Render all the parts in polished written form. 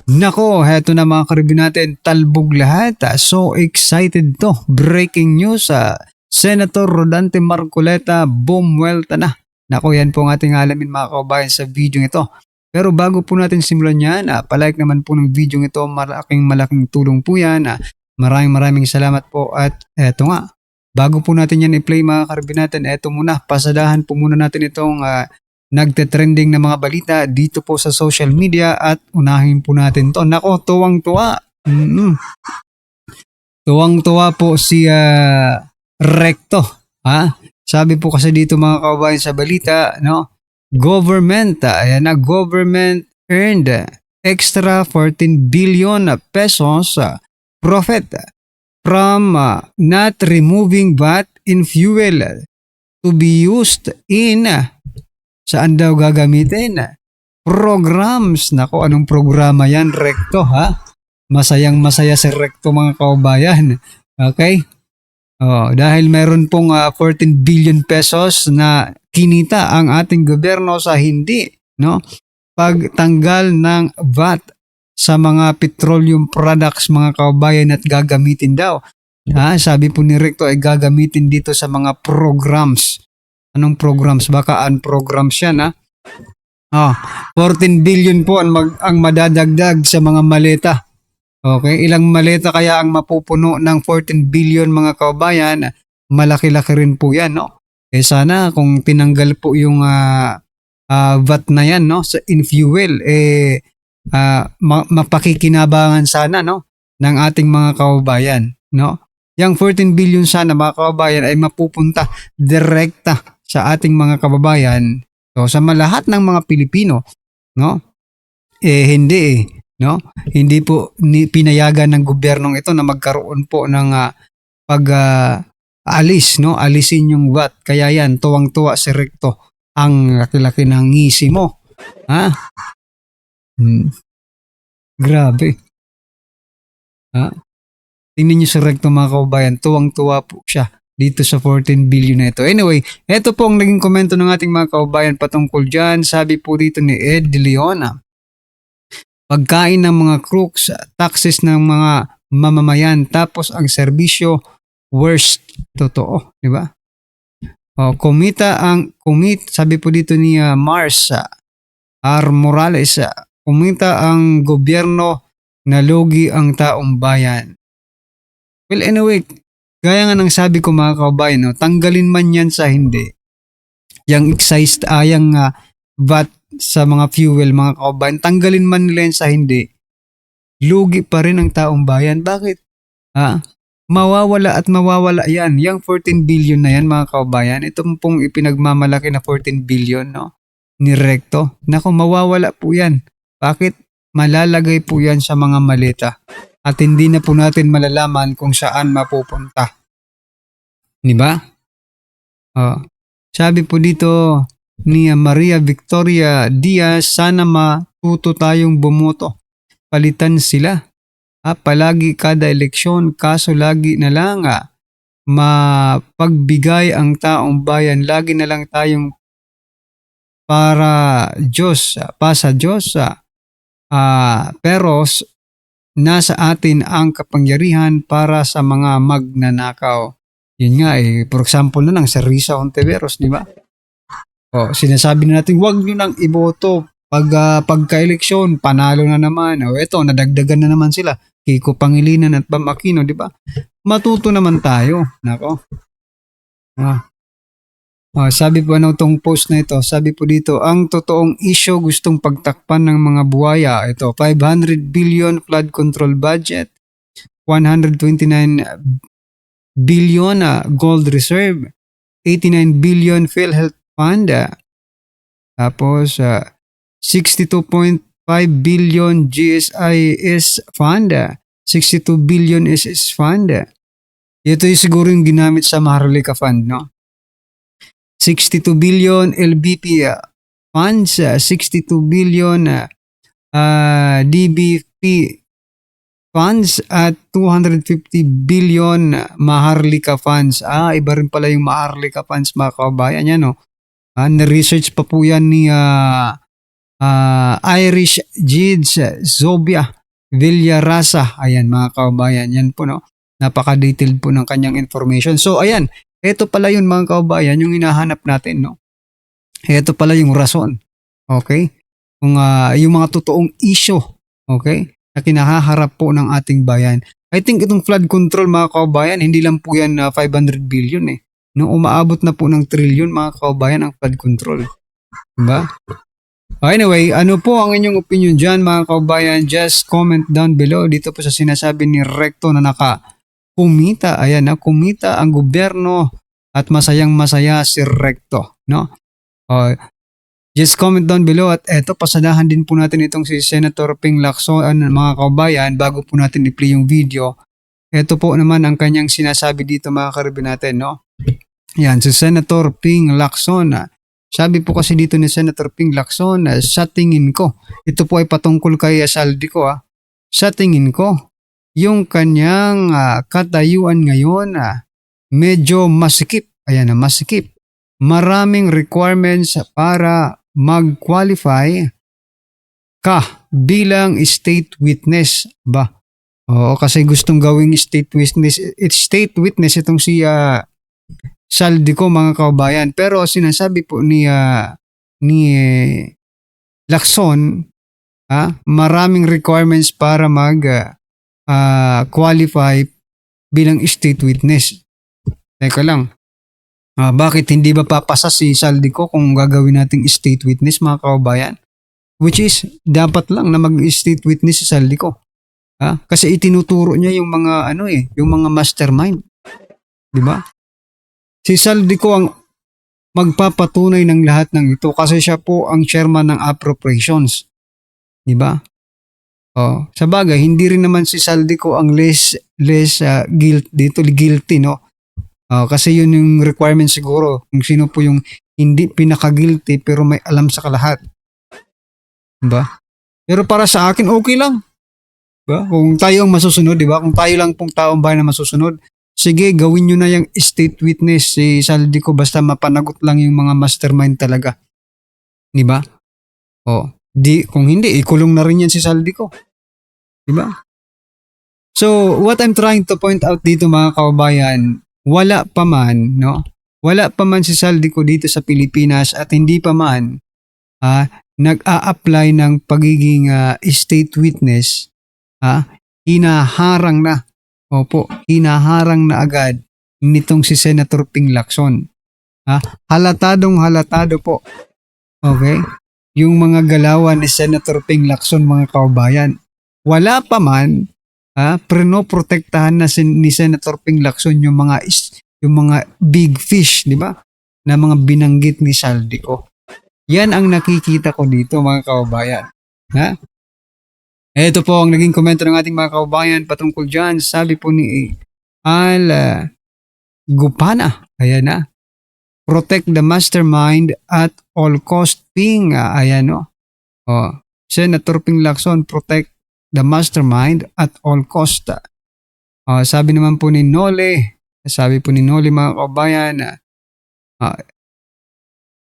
Nako, heto na mga karibin natin, talbog lahat. So excited to. Breaking news, Senator Rodante Marcoleta, bumuelta na. Nako, yan po ang ating alamin mga kababayan sa video ito. Pero bago po natin simulan yan, palike naman po ng video ito, malaking tulong po yan. Maraming salamat po at eto nga. Bago po natin yan i-play mga karibin natin, eto muna, pasadahan po muna natin itong nagte-trending na mga balita dito po sa social media at unahin po natin to. Nako, tuwang-tuwa. Tuwang-tuwa po si Recto. Sabi po kasi dito mga kababayan sa balita, no? Government earned extra 14 billion pesos profit from not removing VAT in fuel to be used in saan daw gagamitin? Programs. Nako, anong programa yan, Recto, Masayang-masaya si Recto mga kababayan. Okay? Dahil meron pong 14 billion pesos na kinita ang ating gobyerno sa hindi, no? Pagtanggal ng VAT sa mga petroleum products mga kababayan at gagamitin daw. Sabi po ni Recto ay gagamitin dito sa mga programs. Anong programs? Baka unprograms yan, 14 billion po ang madadagdag sa mga maleta. Okay, ilang maleta kaya ang mapupuno ng 14 billion mga kababayan? Malaki-laki rin po yan, no? Sana kung tinanggal po yung VAT na yan, no, sa in fuel, mapakikinabangan sana, no, ng ating mga kababayan, no? Yang 14 billion sana mga kababayan ay mapupunta direkta sa ating mga kababayan, so sa lahat ng mga Pilipino, no? Hindi no? Hindi po pinayagan ng gobyernong ito na magkaroon po ng alis, no? Alisin yung VAT. Kaya yan, tuwang-tuwa si Recto. Ang laki-laki ng ngisi mo. Grabe. Tingnan niyo si Recto mga kababayan, tuwang-tuwa po siya dito sa 14 billion na ito. Anyway, ito po ang naging komento ng ating mga kababayan patungkol dyan. Sabi po dito ni Ed De Leon, pagkain ng mga crooks, taxes ng mga mamamayan, tapos ang serbisyo, worst. Totoo, di ba? Sabi po dito ni Mars R. Morales, kumita ang gobyerno, nalugi ang taong bayan. Well, anyway, gaya nga ng sabi ko mga kababayan, no, tanggalin man yan sa hindi, yung excise, yung VAT sa mga fuel mga kababayan, tanggalin man nila yan sa hindi, lugi pa rin ang taong bayan. Bakit? Mawawala at mawawala yan. Yung 14 billion na yan mga kababayan, ito pong ipinagmamalaki na 14 billion, no, ni Recto. Naku, mawawala po yan. Bakit? Malalagay po yan sa mga maleta. At hindi na po natin malalaman kung saan mapupunta. Di ba? Sabi po dito ni Maria Victoria Diaz, sana matuto tayong bumoto. Palitan sila. Palagi kada eleksyon, kaso lagi na lang mapagbigay ang taong bayan. Lagi na lang tayong para Diyos, sa Diyos. Pero nasa atin ang kapangyarihan para sa mga magnanakaw. Yun nga for example na lang sa Risa Hontiveros, di ba? Sinasabi na natin, huwag nyo nang iboto. Pagka-eleksyon, panalo na naman. Eto, nadagdagan na naman sila. Kiko Pangilinan at Bam Aquino, di ba? Matuto naman tayo. Nako. Sabi po itong post na ito, sabi po dito, ang totoong issue gustong pagtakpan ng mga buhaya. Ito, 500 billion flood control budget, 129 billion gold reserve, 89 billion PhilHealth fund, tapos 62.5 billion GSIS fund, 62 billion SS fund. Ito yung siguro yung ginamit sa Maharlika fund, no? 62 billion LBP funds, 62 billion DBP funds at 250 billion Maharlika funds. Iba rin pala yung Maharlika funds mga kababayan yan, no? Na-research pa po yan ni Irish Jids Zobia Villarasa. Ayan mga kababayan, yan po no. Napaka-detailed po ng kanyang information. So ayan, ito pala yun mga kababayan, yung hinahanap natin no. Ito pala yung rason. Okay? Kung yung mga totoong issue, okay? Na kinahaharap po ng ating bayan. I think itong flood control mga kababayan, hindi lang po yan 500 billion eh. No, umaabot na po ng trillion mga kababayan ang flood control. Diba? Anyway, ano po ang inyong opinion dyan mga kababayan? Just comment down below dito po sa sinasabi ni Recto na kumita. Ayan na, kumita ang gobyerno at masayang masaya si Recto. No? Just comment down below at eto, pasadahan din po natin itong si Senator Ping Lacson mga kababayan bago po natin i-play yung video. Ito po naman ang kanyang sinasabi dito mga karibin natin. No? Yan, si Senator Ping Lacson. Sabi po kasi dito ni Senator Ping Lacson, sa tingin ko, ito po ay patungkol kay Saldico. Sa tingin ko, yung kanyang katayuan ngayon medyo masikip. Ayan na, masikip. Maraming requirements para mag-qualify ka bilang state witness ba? Oo, kasi gustong gawing state witness. It's state witness itong si Saldico mga kababayan. Pero sinasabi po ni Lacson, maraming requirements para mag-qualify bilang state witness. Teka lang. Bakit hindi ba papasa si Saldico kung gagawin nating state witness mga kababayan? Which is, dapat lang na mag-state witness si Saldico. Kasi itinuturo niya yung mga yung mga mastermind. 'Di ba? Si Saldico ang magpapatunay ng lahat ng ito kasi siya po ang chairman ng appropriations. 'Di ba? Sa bagay, hindi rin naman si Saldico ang less guilty, no? Kasi yun yung requirement siguro kung sino po yung hindi pinaka-guilty pero may alam sa lahat. Diba? Pero para sa akin, okay lang. Diba? Kung tayo ang masusunod, diba? Kung tayo lang pong taong bayan na masusunod, sige, gawin nyo na yung state witness si Saldico basta mapanagot lang yung mga mastermind talaga. Diba? Kung hindi, ikulong na rin yan si Saldico. Diba? So, what I'm trying to point out dito mga kababayan, wala pa man si Saldico dito sa Pilipinas at hindi pa man nag-a-apply ng pagiging state witness, hinaharang na agad nitong si Senator Ping Lacson. Halatado po. Okay? Yung mga galawan ni Senator Ping Lacson mga kababayan. Wala pa man prinoprotektahan na ni Senator Ping Lacson yung mga big fish, di ba? Na mga binanggit ni Saldico. Yan ang nakikita ko dito mga kababayan. Ito po ang naging komento ng ating mga kababayan patungkol dyan. Sabi po ni Al Gupana, ayan na. Protect the mastermind at all cost. Ping, ayan no. Senator Ping Lacson, protect the mastermind at all cost. Sabi naman po ni Nole mga kababayan,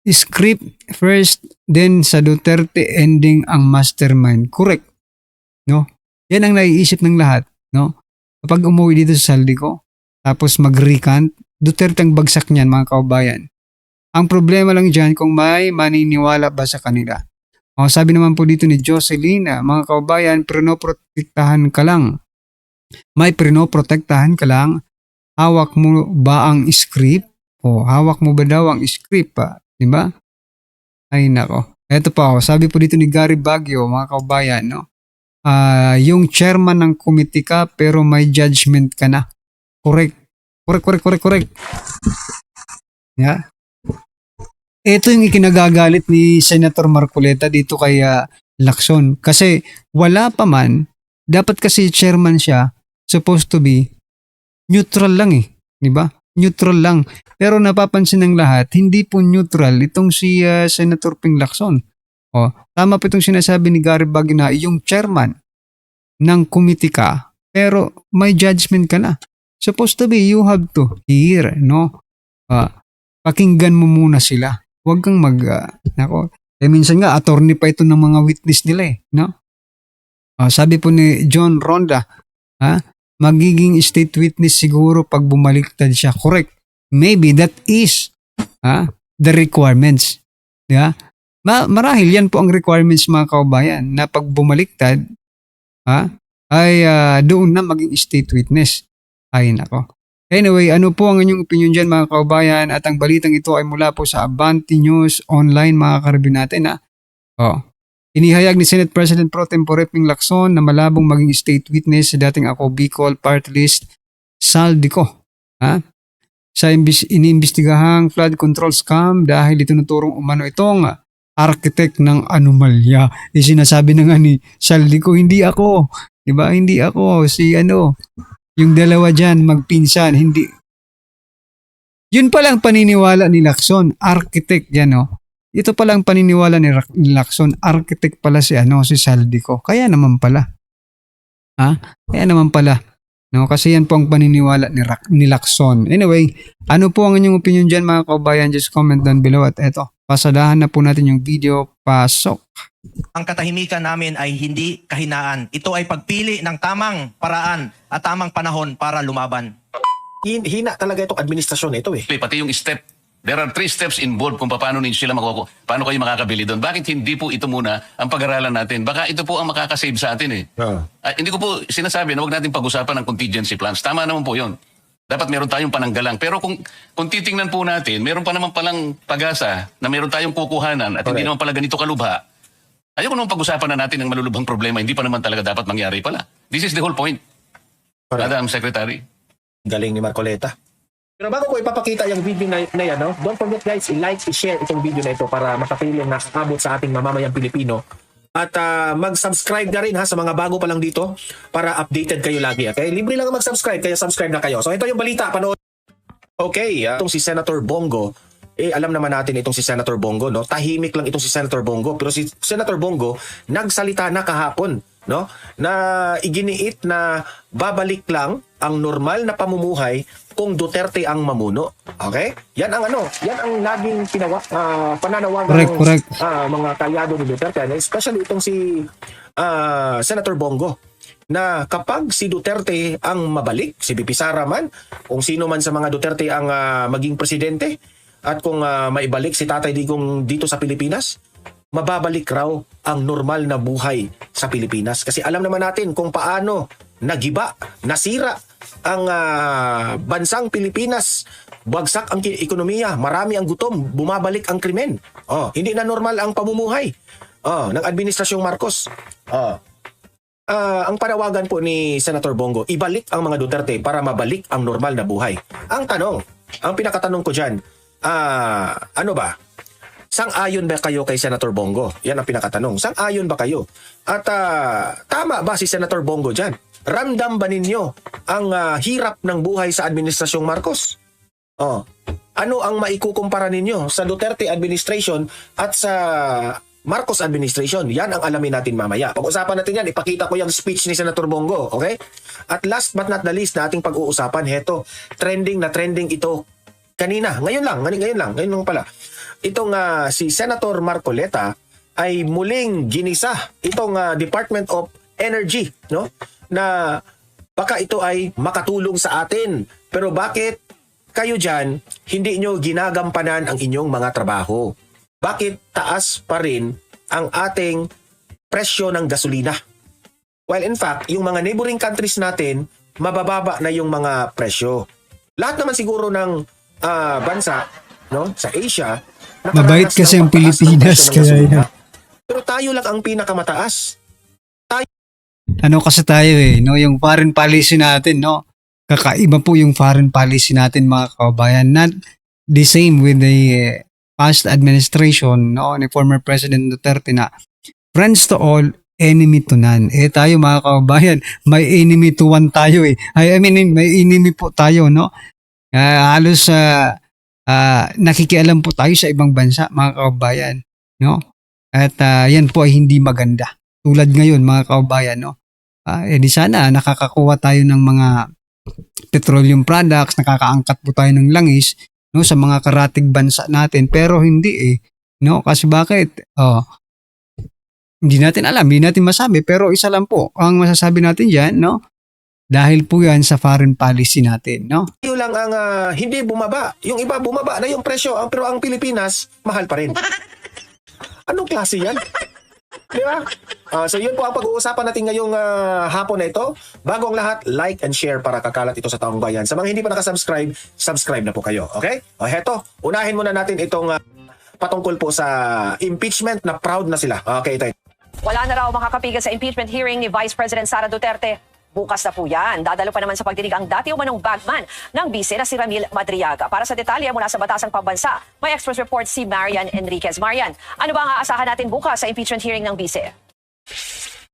script first, then sa Duterte ending ang mastermind. Correct. No? Yan ang naiisip ng lahat. No? Kapag umuwi dito sa Saldico, tapos mag-recant, Duterte ang bagsak niyan mga kababayan. Ang problema lang dyan kung may maniniwala ba sa kanila. Sabi naman po dito ni Jocelyn, mga kababayan, pinoprotektahan ka lang. May pinoprotektahan ka lang. Hawak mo ba ang script? Hawak mo ba daw ang script? Diba? Ay nako. Ito pa, sabi po dito ni Gary Baguio, mga kababayan, no? Yung chairman ng committee ka pero may judgment ka na. Correct. Yeah. Ito yung ikinagagalit ni Senator Marcoleta dito kay Lacson. Kasi wala pa man, dapat kasi chairman siya, supposed to be neutral lang di ba? Neutral lang. Pero napapansin ng lahat, hindi po neutral itong si Senator Ping Lacson. Tama po itong sinasabi ni Gary Baguio na yung chairman ng committee ka, pero may judgment ka na. Supposed to be, you have to hear, no? Pakinggan mo muna sila. Huwag kang Minsan nga, attorney pa ito ng mga witness nila no? Sabi po ni John Ronda, magiging state witness siguro pag bumaliktad siya. Correct. Maybe that is the requirements. Diba? Marahil yan po ang requirements mga kababayan na pag bumaliktad ay doon na maging state witness. Ay nako. Anyway, ano po ang inyong opinion dyan mga kababayan? At ang balitang ito ay mula po sa Abante News Online mga karabin natin. Inihayag ni Senate President Pro Tempore Ping Lacson na malabong maging state witness sa dating Ako Bicol Party List Saldico. Sa iniimbestigahang flood control scam dahil itinuturong umano itong architect ng anomalya. Sinasabi na nga ni Saldico, hindi ako. Diba? Hindi ako. Yung dalawa dyan, magpinsan, hindi. Yun palang paniniwala ni Lacson, architect yan, Ito palang paniniwala ni Lacson, architect pala si Saldico. Kaya naman pala. Kaya naman pala. Kasi yan po ang paniniwala ni Lacson. Anyway, ano po ang inyong opinion dyan mga kababayan? Just comment down below at eto, pasadahan na po natin yung video. Pasok. Ang katahimikan namin ay hindi kahinaan. Ito ay pagpili ng tamang paraan at tamang panahon para lumaban. Hina talaga itong administrasyon ito Pati yung step. There are 3 steps involved kung paano paano kayo makakabili doon. Bakit hindi po ito muna ang pag-aralan natin? Baka ito po ang makakasave sa atin hindi ko po sinasabi na huwag natin pag-usapan ng contingency plans. Tama naman po yun. Dapat meron tayong pananggalang. Pero kung titingnan po natin, meron pa naman palang pag-asa na meron tayong kukuhanan at hindi naman pala ganito kalubha. Ayoko naman pag-usapan na natin ng malulubhang problema. Hindi pa naman talaga dapat mangyari pala. This is the whole point. Madam Secretary. Galing ni Marcoleta. Pero bago ko ipapakita yung video na yan, don't forget guys, i-like, i-share itong video na ito para makapiling na abot sa ating mamamayang Pilipino. At mag-subscribe na rin sa mga bago pa lang dito para updated kayo lagi. Okay? Libre lang mag-subscribe, kaya subscribe na kayo. So ito yung balita, panood. Okay, itong si Senator Bongo, alam naman natin itong si Senator Bongo, tahimik lang itong si Senator Bongo, pero si Senator Bongo nagsalita na kahapon, na iginiit na babalik lang ang normal na pamumuhay kung Duterte ang mamuno. Okay? Yan ang laging pananawagan ng mga kalyado ni Duterte, especially itong si Senator Bongo, na kapag si Duterte ang mabalik, si BP Sara man, kung sino man sa mga Duterte ang maging presidente, at kung maibalik si Tatay Digong dito sa Pilipinas, mababalik raw ang normal na buhay sa Pilipinas. Kasi alam naman natin kung paano nagiba, nasira ang bansang Pilipinas. Bagsak ang ekonomiya, marami ang gutom, bumabalik ang krimen. Hindi na normal ang pamumuhay ng Administrasyong Marcos. Ang panawagan po ni Senator Bongo, ibalik ang mga Duterte para mabalik ang normal na buhay. Ang pinakatanong ko dyan, ano ba? Sang-ayon ba kayo kay Senator Bongo? Yan ang pinakatanong. Sang-ayon ba kayo? At tama ba si Senator Bongo dyan? Ramdam ba ninyo ang hirap ng buhay sa Administrasyong Marcos? Ano ang maikukumpara ninyo sa Duterte administration at sa Marcos administration? Yan ang alamin natin mamaya. Pag-usapan natin yan, ipakita ko yung speech ni Senator Bongo. Okay? At last but not the least na ating pag-uusapan, heto, trending ito kanina. Ngayon lang pala. Itong si Senator Marcoleta ay muling ginisa itong Department of Energy, na baka ito ay makatulong sa atin. Pero bakit kayo dyan hindi nyo ginagampanan ang inyong mga trabaho? Bakit taas pa rin ang ating presyo ng gasolina? Well, in fact, yung mga neighboring countries natin, mabababa na yung mga presyo. Lahat naman siguro ng bansa, sa Asia, mabait kasi ang Pilipinas kaya yan. Pero tayo lang ang pinakamataas. Kasi tayo yung foreign policy natin, kakaiba po yung foreign policy natin mga kababayan. Not the same with the past administration, ni former President Duterte na friends to all, enemy to none. Tayo mga kababayan, may enemy to one tayo I mean, may enemy po tayo, halos nakikialam po tayo sa ibang bansa mga kababayan, At yan po ay hindi maganda. Tulad ngayon mga kababayan, di sana nakakakuha tayo ng mga petroleum products, nakakaangkat po tayo ng langis sa mga karatig bansa natin, pero hindi No? Kasi bakit? Hindi natin alam, hindi natin masabi, pero isa lang po ang masasabi natin diyan, no? Dahil po 'yan sa foreign policy natin, no? Yun lang ang hindi bumaba. Yung iba bumaba na yung presyo, pero ang Pilipinas, mahal pa rin. Anong klase yan? Di ba? So yun po ang pag-uusapan natin ngayong hapon na ito. Bago ang lahat, like and share para kakalat ito sa taong bayan. Sa mga hindi pa nakasubscribe, subscribe na po kayo. Okay? O heto, unahin muna natin itong patungkol po sa impeachment na proud na sila. Okay, ito. Wala na raw makakapigil sa impeachment hearing ni Vice President Sara Duterte. Bukas na po yan. Dadalo pa naman sa pagdinig ang dati umanong bagman ng bise na si Ramil Madriaga. Para sa detalye mula sa Batasang Pambansa, may Express Report si Marian Enriquez. Marian, ano ba ang aasahan natin bukas sa impeachment hearing ng bise?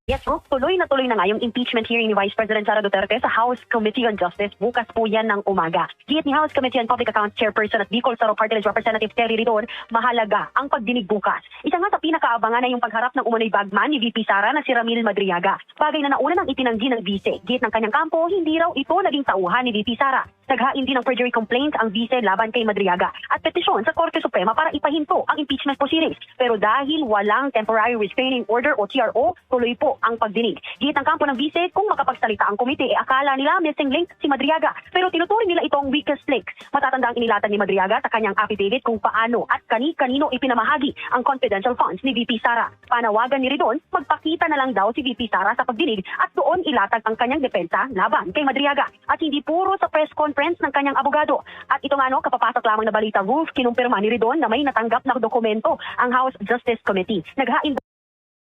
Yes, tuloy na nga yung impeachment hearing ni Vice President Sara Duterte sa House Committee on Justice. Bukas po yan ng umaga. Giyit ni House Committee on Public Accounts Chairperson at Bicol Saro Party List Representative Terry Ridon, mahalaga ang pagdinig bukas. Isa nga sa pinakaabangan na yung pagharap ng umano'y bagman ni VP Sara na si Ramil Madriaga. Bagay na nauna nang itinanggi ng vice. Giyit ng kanyang kampo, hindi raw ito naging tauhan ni VP Sara. Naghain din ng perjury complaints ang vice laban kay Madriaga at petisyon sa Korte Suprema para ipahinto ang impeachment proceedings. Pero dahil walang temporary restraining order o TRO, tuloy po ang pagdinig. Gihit ng kampo ng vice, kung makapagsalita ang komite, akala nila missing link si Madriaga. Pero tinuturing nila itong weakest link. Matatanda ang inilatag ni Madriaga sa kanyang affidavit kung paano at kani-kanino ipinamahagi ang confidential funds ni VP Sara. Panawagan ni Ridon, magpakita na lang daw si VP Sara sa pagdinig at doon ilatag ang kanyang depensa laban kay Madriaga. At hindi puro sa press conference ng kanyang abogado. At ito nga kapapasok lamang na balita, Wolf, kinumpirma ni Ridon na may natanggap na dokumento ang House Justice Committee. Naghain.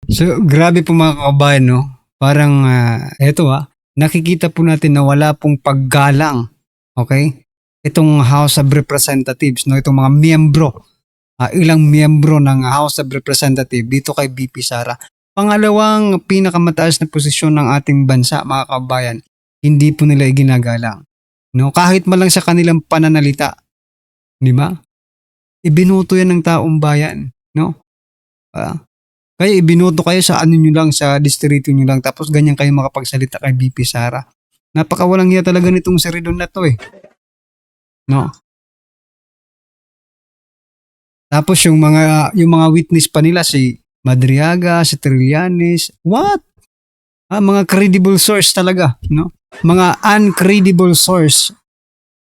So, grabe po mga kababayan, no? Parang, nakikita po natin na wala pong paggalang, okay? Itong House of Representatives, no? Itong mga miyembro, ilang miyembro ng House of Representatives dito kay VP Sara. Pangalawang pinakamataas na posisyon ng ating bansa, mga kababayan, hindi po nila iginagalang. No? Kahit man lang sa kanilang pananalita, di ba? Ibinoto yan ng taong bayan, no? Kaya ibinoto kayo sa ano nyo lang, sa distrito nyo lang, tapos ganyan kayo makapagsalita kay VP Sara. Napakawalang hiya talaga nitong si Ridon na to no? Tapos yung mga witness pa nila, si Madriaga, si Trillanes, what? Mga credible source talaga, no? Mga uncredible source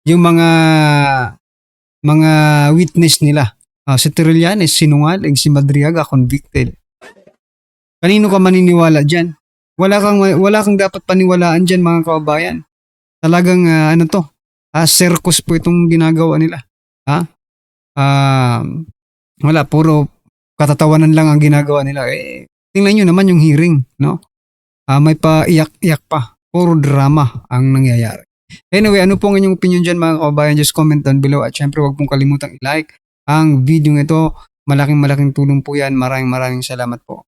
yung mga witness nila. Si Trillanes sinungaling, si Madriaga convicted. Kanino ka maniniwala diyan? Wala kang dapat paniwalaan diyan, mga kababayan. Talagang circus po itong ginagawa nila. Wala, puro katatawanan lang ang ginagawa nila. Tingnan niyo naman yung hearing, no? May pa iyak pa. Puro drama ang nangyayari. Anyway, ano po ang inyong opinion dyan, mga kababayan? Just comment down below at syempre huwag pong kalimutang i-like ang video ito. Malaking tulong po yan. Maraming salamat po.